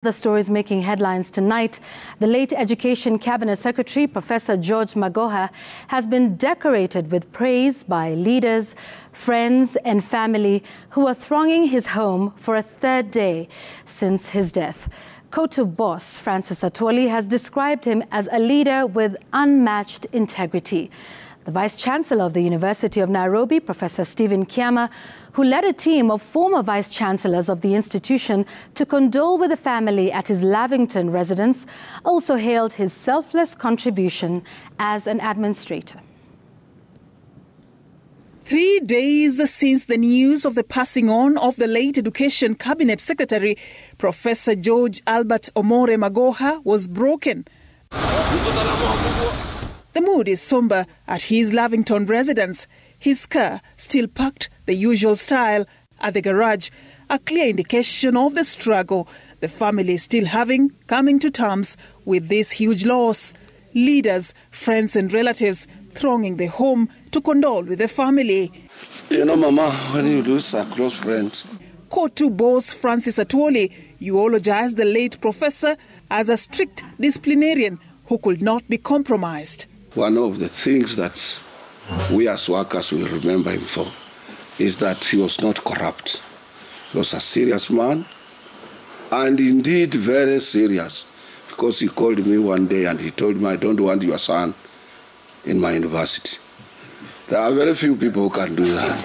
The stories making headlines tonight. The late Education Cabinet Secretary, Professor George Magoha, has been decorated with praise by leaders, friends and family who are thronging his home for a third day since his death. COTU Boss Francis Atwoli has described him as a leader with unmatched integrity. The Vice Chancellor of the University of Nairobi, Professor Kiama, who led a team of former Vice Chancellors of the institution to condole with the family at his Lavington residence, also hailed his selfless contribution as an administrator. 3 days since the news of the passing on of the late Education Cabinet Secretary, Professor George Albert Omore Magoha, was broken. The mood is somber at his Lavington residence. His car still parked the usual style at the garage, a clear indication of the struggle the family is still coming to terms with this huge loss. Leaders, friends and relatives thronging the home to condole with the family. You know, Mama, when you lose a close friend. COTU Boss Francis Atwoli eulogized the late professor as a strict disciplinarian who could not be compromised. One of the things that we as workers will remember him for is that he was not corrupt. He was a serious man, and indeed very serious, because he called me one day and he told me, "I don't want your son in my university." There are very few people who can do that.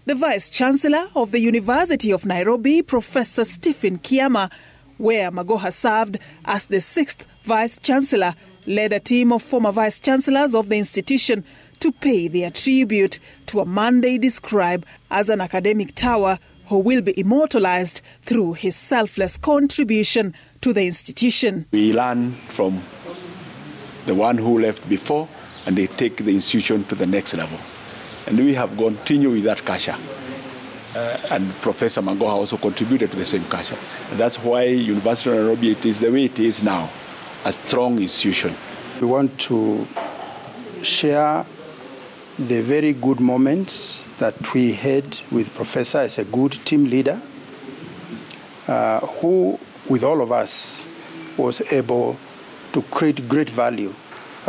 The Vice Chancellor of the University of Nairobi, Professor Kiama, where Magoha served as the 6th Vice Chancellor, led a team of former Vice Chancellors of the institution to pay their tribute to a man they describe as an academic tower who will be immortalized through his selfless contribution to the institution. We learn from the one who left before, and they take the institution to the next level. And we have continued with that kasha. And Professor Magoha also contributed to the same kasha. And that's why University of Nairobi it is the way it is now, a strong institution. We want to share the very good moments that we had with Professor as a good team leader, who, with all of us, was able to create great value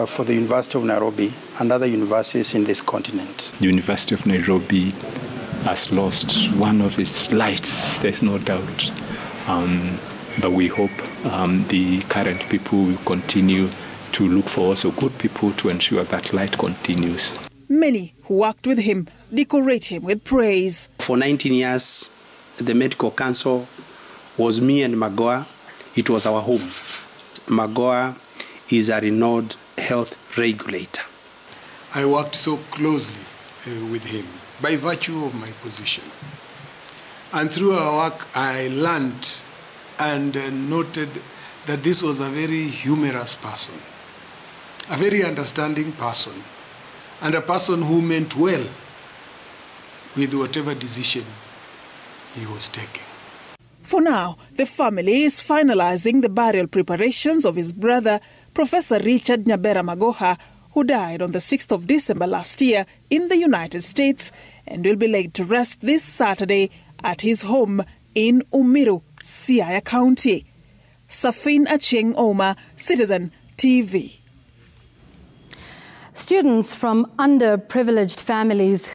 for the University of Nairobi and other universities in this continent. The University of Nairobi has lost one of its lights, there's no doubt. But we hope the current people will continue to look for also good people to ensure that light continues. Many who worked with him decorate him with praise. For 19 years, the Medical Council was me and Magoha. It was our home. Magoha is a renowned health regulator. I worked so closely with him by virtue of my position. And through our work, I learned and noted that this was a very humorous person, a very understanding person, and a person who meant well with whatever decision he was taking. For now, the family is finalizing the burial preparations of his brother, Professor Richard Nyabera Magoha, who died on the 6th of December last year in the United States and will be laid to rest this Saturday at his home in Umiru, Siaya County. Safin Acheng Oma, Citizen TV. Students from underprivileged families